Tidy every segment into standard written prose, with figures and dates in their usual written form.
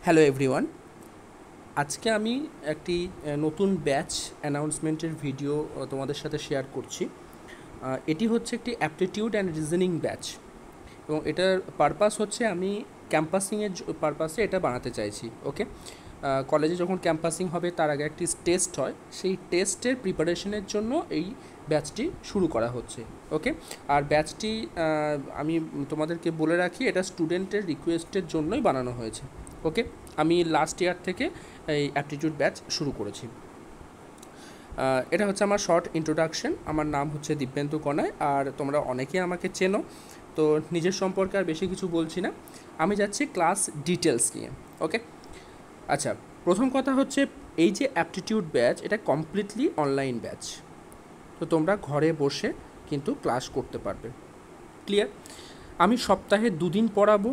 Hello everyone, আজকে আমি একটি নতুন ব্যাচ অ্যানাউন্সমেন্টের ভিডিও তোমাদের সাথে শেয়ার করছি। এটি হচ্ছে একটি অ্যাপটিটিউড অ্যান্ড রিজনিং ব্যাচ এবং এটার পারপাস হচ্ছে আমি ক্যাম্পাসিংয়ের পারপাসে এটা বানাতে চাইছি। ওকে, কলেজে যখন ক্যাম্পাসিং হবে তার আগে একটি টেস্ট হয়, সেই টেস্টের প্রিপারেশনের জন্য এই ব্যাচটি শুরু করা হচ্ছে। ওকে, আর ব্যাচটি আমি তোমাদেরকে বলে রাখি, এটা স্টুডেন্টের রিকোয়েস্টের জন্যই বানানো হয়েছে। ওকে, আমি লাস্ট ইয়ার থেকে এই অ্যাপটিটিউড ব্যাচ শুরু করেছি। এটা হচ্ছে আমার শর্ট ইন্ট্রোডাকশন। আমার নাম হচ্ছে দিব্যেন্দু কনায়, আর তোমরা অনেকেই আমাকে চেনো, তো নিজের সম্পর্কে আর বেশি কিছু বলছি না, আমি যাচ্ছি ক্লাস ডিটেলস নিয়ে। ওকে, আচ্ছা, প্রথম কথা হচ্ছে এই যে অ্যাপটিটিউড ব্যাচ, এটা কমপ্লিটলি অনলাইন ব্যাচ, তো তোমরা ঘরে বসে কিন্তু ক্লাস করতে পারবে। ক্লিয়ার? আমি সপ্তাহে 2 দিন পড়াবো,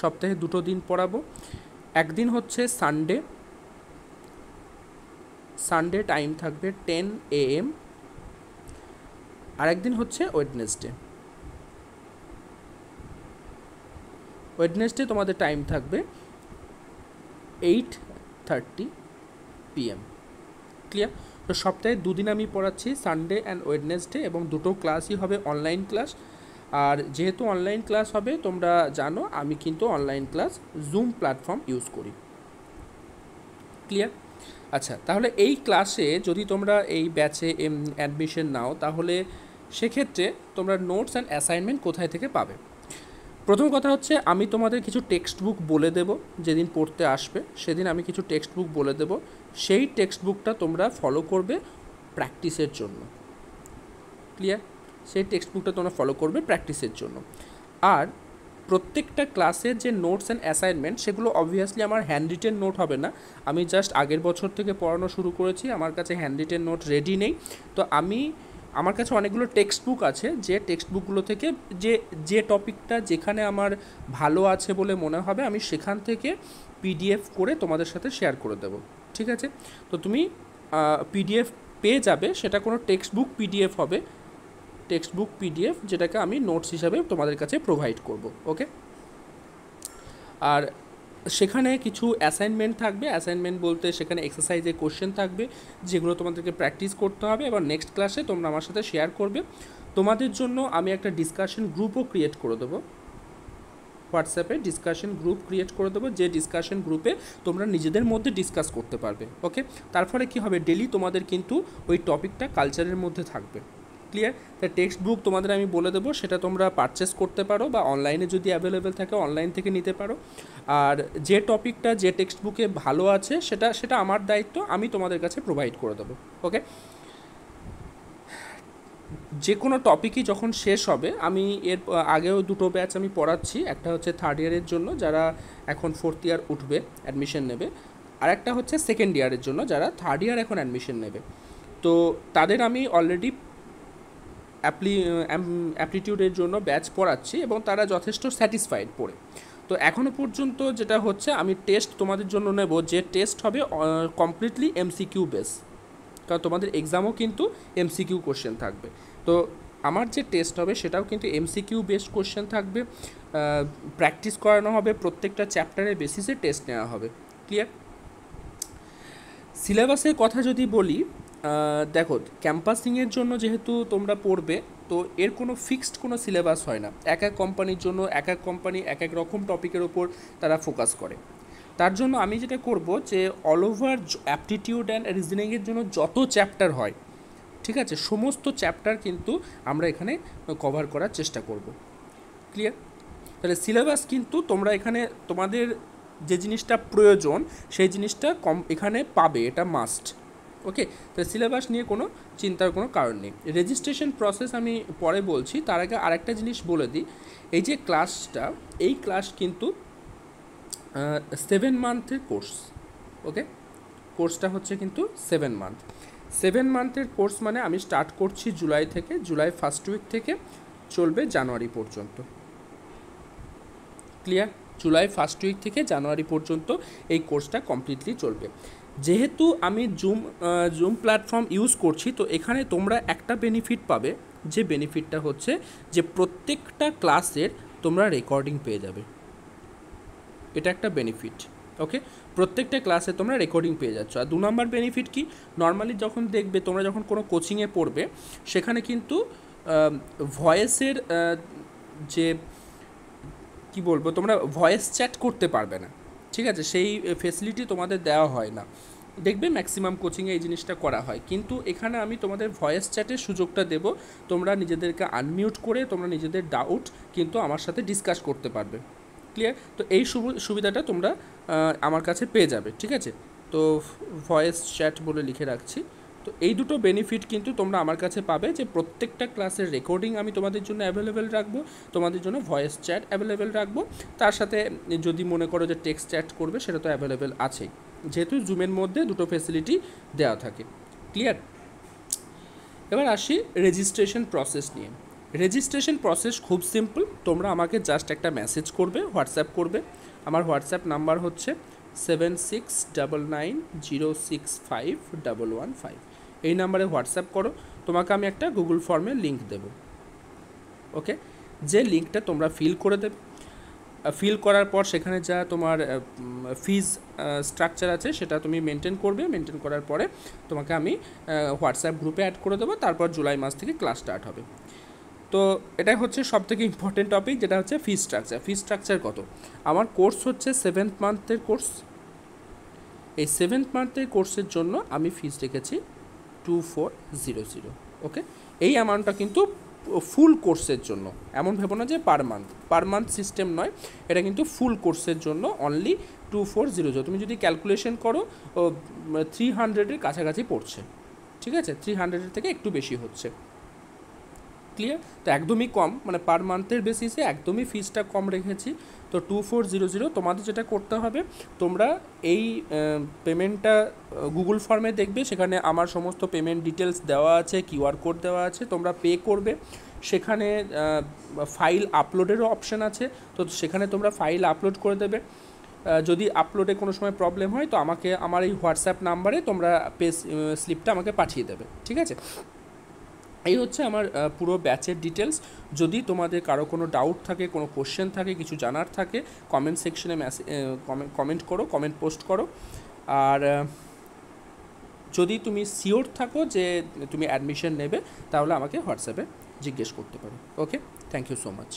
সপ্তাহে 2 দিন পড়াবো। একদিন হচ্ছে সানডে টাইম থাকবে 10 AM, আর একদিন হচ্ছে ওয়েডনেসডে তোমাদের টাইম থাকবে 8:30 PM। ক্লিয়ার? তো সপ্তাহে 2 দিন আমি পড়াচ্ছি, সানডে অ্যান্ড ওয়েডনেসডে, এবং দুটো ক্লাসই হবে অনলাইন ক্লাস। আর যেহেতু অনলাইন ক্লাস হবে, তোমরা জানো আমি কিন্তু online class zoom platform use করি। ক্লিয়ার? আচ্ছা, তাহলে এই ক্লাসে যদি তোমরা এই ব্যাচে অ্যাডমিশন নাও, তাহলে সেক্ষেত্রে তোমরা নোটস অ্যান্ড অ্যাসাইনমেন্ট কোথায় থেকে পাবে? প্রথম কথা হচ্ছে আমি তোমাদের কিছু টেক্সট বুক বলে দেবো, যেদিন পড়তে আসবে সেদিন আমি কিছু টেক্সট বুক বলে দেবো, সেই টেক্সট বুকটা তোমরা ফলো করবে প্র্যাকটিসের জন্য। ক্লিয়ার? সেই টেক্সট বুকটা তোমরা ফলো করবে প্র্যাকটিসের জন্য। আর প্রত্যেকটা ক্লাসের যে নোটস অ্যান্ড অ্যাসাইনমেন্ট, সেগুলো অবভিয়াসলি আমার হ্যান্ড রিটেন নোট হবে না। আমি জাস্ট আগের বছর থেকে পড়ানো শুরু করেছি, আমার কাছে হ্যান্ড রিটেন নোট রেডি নেই। তো আমার কাছে অনেকগুলো টেক্সট বুক আছে, যে টেক্সট বুকগুলো থেকে যে টপিকটা যেখানে আমার ভালো আছে বলে মনে হবে, আমি সেখান থেকে PDF করে তোমাদের সাথে শেয়ার করে দেবো। ঠিক আছে? তো তুমি PDF পেয়ে যাবে, সেটা কোনো টেক্সট বুক PDF হবে, টেক্সট বুক PDF, যেটাকে আমি নোটস হিসাবে তোমাদের কাছে প্রোভাইড করব। ওকে, আর সেখানে কিছু অ্যাসাইনমেন্ট থাকবে। অ্যাসাইনমেন্ট বলতে সেখানে এক্সারসাইজে কোশ্চেন থাকবে, যেগুলো তোমাদেরকে প্র্যাকটিস করতে হবে, এবার নেক্সট ক্লাসে তোমরা আমার সাথে শেয়ার করবে। তোমাদের জন্য আমি একটা ডিসকাশন গ্রুপও ক্রিয়েট করে দেবো, হোয়াটসঅ্যাপে ডিসকাশন গ্রুপ ক্রিয়েট করে দেবো, যে ডিসকাশন গ্রুপে তোমরা নিজেদের মধ্যে ডিসকাস করতে পারবে। ওকে, তার ফলে কী হবে, ডেলি তোমাদের কিন্তু ওই টপিকটা কালচারের মধ্যে থাকবে। ক্লিয়ার? তাই টেক্সট বুক তোমাদের আমি বলে দেবো, সেটা তোমরা পারচেস করতে পারো, বা অনলাইনে যদি অ্যাভেলেবেল থাকে অনলাইন থেকে নিতে পারো। আর যে টপিকটা যে টেক্সট বুকে ভালো আছে, সেটা আমার দায়িত্ব, আমি তোমাদের কাছে প্রোভাইড করে দেবো। ওকে, যে কোনো টপিকই যখন শেষ হবে, আমি এর আগেও 2 ব্যাচ আমি পড়াচ্ছি, একটা হচ্ছে 3rd ইয়ারের জন্য যারা এখন 4th ইয়ার উঠবে অ্যাডমিশন নেবে, আর একটা হচ্ছে 2nd ইয়ারের জন্য যারা 3rd ইয়ার এখন অ্যাডমিশন নেবে। তো তাদের আমি অলরেডি অ্যাপটিটিউডের জন্য ব্যাচ পড়াচ্ছি, এবং তারা যথেষ্ট স্যাটিসফাইড পড়ে। তো এখনও পর্যন্ত যেটা হচ্ছে, আমি টেস্ট তোমাদের জন্য নেব, যে টেস্ট হবে কমপ্লিটলি MCQ বেস, কারণ তোমাদের এক্সামও কিন্তু MCQ কোশ্চেন থাকবে। তো আমার যে টেস্ট হবে সেটাও কিন্তু MCQ বেসড কোশ্চেন থাকবে, প্র্যাকটিস করানো হবে, প্রত্যেকটা চ্যাপ্টারের বেসিসে টেস্ট নেওয়া হবে। ক্লিয়ার? সিলেবাসের কথা যদি বলি, দেখো, ক্যাম্পাসিংয়ের জন্য যেহেতু তোমরা পড়বে, তো এর কোনো ফিক্সড কোনো সিলেবাস হয় না। এক এক কোম্পানির জন্য এক এক কোম্পানি এক এক রকম টপিকের ওপর তারা ফোকাস করে। তার জন্য আমি যেটা করব, যে অল ওভার অ্যাপটিটিউড অ্যান্ড রিজনিংয়ের জন্য যত চ্যাপ্টার হয়, ঠিক আছে, সমস্ত চ্যাপ্টার কিন্তু আমরা এখানে কভার করার চেষ্টা করব। ক্লিয়ার? তাহলে সিলেবাস কিন্তু তোমরা এখানে তোমাদের যে জিনিসটা প্রয়োজন সেই জিনিসটা এখানে পাবে, এটা মাস্ট। ওকে, তাহলে সিলেবাস নিয়ে কোনো চিন্তার কোনো কারণ নেই। রেজিস্ট্রেশন প্রসেস আমি পরে বলছি, তার আগে আরেকটা জিনিস বলে দিই, এই যে ক্লাসটা, এই ক্লাস কিন্তু 7 মান্থের কোর্স। ওকে, কোর্সটা হচ্ছে কিন্তু 7 মান্থের কোর্স, মানে আমি স্টার্ট করছি জুলাই থেকে, জুলাই ফার্স্ট উইক থেকে চলবে জানুয়ারি পর্যন্ত। ক্লিয়ার? জুলাই ফার্স্ট উইক থেকে জানুয়ারি পর্যন্ত এই কোর্সটা কমপ্লিটলি চলবে। যেহেতু আমি জুম প্ল্যাটফর্ম ইউজ করছি, তো এখানে তোমরা একটা বেনিফিট পাবে, যে বেনিফিটটা হচ্ছে যে প্রত্যেকটা ক্লাসের তোমরা রেকর্ডিং পেয়ে যাবে। এটা একটা বেনিফিট। ওকে, প্রত্যেকটা ক্লাসে তোমরা রেকর্ডিং পেয়ে যাচ্ছ। আর 2 নম্বর বেনিফিট কি, নর্মালি যখন দেখবে তোমরা যখন কোনো কোচিংয়ে পড়বে সেখানে কিন্তু ভয়েসের যে কি বলবো, তোমরা ভয়েস চ্যাট করতে পারবে না, ঠিক আছে, সেই ফেসিলিটি তোমাদের দেওয়া হয় না। দেখবে ম্যাক্সিমাম কোচিংয়ে এই জিনিসটা করা হয়, কিন্তু এখানে আমি তোমাদের ভয়েস চ্যাটের সুযোগটা দেব। তোমরা নিজেদেরকে আনমিউট করে তোমরা নিজেদের ডাউট কিন্তু আমার সাথে ডিসকাস করতে পারবে। ক্লিয়ার? তো এই সুবিধাটা তোমরা আমার কাছে পেয়ে যাবে, ঠিক আছে। তো ভয়েস চ্যাট বলে লিখে রাখছি। তো এই দুটো বেনিফিট কিন্তু তোমরা আমার কাছে পাবে, যে প্রত্যেকটা ক্লাসের রেকর্ডিং আমি তোমাদের জন্য অ্যাভেলেবেল রাখবো, তোমাদের জন্য ভয়েস চ্যাট অ্যাভেলেবেল রাখবো, তার সাথে যদি মনে করো যে টেক্সট চ্যাট করবে সেটা তো অ্যাভেলেবেল আছেই, যেহেতু জুমের মধ্যে দুটো ফেসিলিটি দেওয়া থাকে। ক্লিয়ার? এবার আসি রেজিস্ট্রেশন প্রসেস নিয়ে। রেজিস্ট্রেশন প্রসেস খুব সিম্পল। তোমরা আমাকে জাস্ট একটা মেসেজ করবে, হোয়াটসঅ্যাপ করবে। আমার হোয়াটসঅ্যাপ নাম্বার হচ্ছে 7699065115। এই নাম্বারে হোয়াটসঅ্যাপ করো, তোমাকে আমি একটা গুগল ফর্মের লিঙ্ক দেব। ওকে, যে লিঙ্কটা তোমরা ফিল করে দেবে, ফিল করার পর সেখানে যা তোমার ফিজ স্ট্রাকচার আছে সেটা তুমি মেনটেন করবে। মেনটেন করার পরে তোমাকে আমি হোয়াটসঅ্যাপ গ্রুপে অ্যাড করে দেবো। তারপর জুলাই মাস থেকে ক্লাস স্টার্ট হবে। তো এটাই হচ্ছে সবথেকে ইম্পর্টেন্ট টপিক, যেটা হচ্ছে ফিজ স্ট্রাকচার। ফিজ স্ট্রাকচার কত? আমার কোর্স হচ্ছে 7th মান্থের কোর্স। এই 7th মান্থের কোর্সের জন্য আমি ফিজ রেখেছি 2400। ওকে, এই অ্যামাউন্টটা কিন্তু ফুল কোর্সের জন্য, এমন ভেবো না যে পার মান্থ সিস্টেম নয়, এটা কিন্তু ফুল কোর্সের জন্য অনলি 2400। তুমি যদি ক্যালকুলেশন করো 300-এর কাছাকাছি পড়ছে, ঠিক আছে, 300-এর থেকে একটু বেশি হচ্ছে। ক্লিয়ার? তো একদমই কম, মানে পার মান্থের বেসিসে একদমই ফিজটা কম রেখেছি। তো 2400। তোমাদের যেটা করতে হবে, তোমরা এই পেমেন্টটা গুগল ফর্মে দেখবে, সেখানে আমার সমস্ত পেমেন্ট ডিটেলস দেওয়া আছে, কিউআর কোড দেওয়া আছে, তোমরা পে করবে। সেখানে ফাইল আপলোডেরও অপশান আছে, তো সেখানে তোমরা ফাইল আপলোড করে দেবে। যদি আপলোডে কোনো সময় প্রবলেম হয় তো আমাকে আমার এই হোয়াটসঅ্যাপ নাম্বারে তোমরা পে স্লিপটা আমাকে পাঠিয়ে দেবে, ঠিক আছে। এই হচ্ছে আমার পুরো ব্যাচের ডিটেলস। যদি তোমাদের কারো কোনো ডাউট থাকে, কোনো কোশ্চেন থাকে, কিছু জানার থাকে, কমেন্ট সেকশনে কমেন্ট করো, কমেন্ট পোস্ট করো। আর যদি তুমি শিওর থাকো যে তুমি অ্যাডমিশন নেবে, তাহলে আমাকে হোয়াটসঅ্যাপে জিজ্ঞেস করতে পারো। ওকে, থ্যাংক ইউ সো মাচ।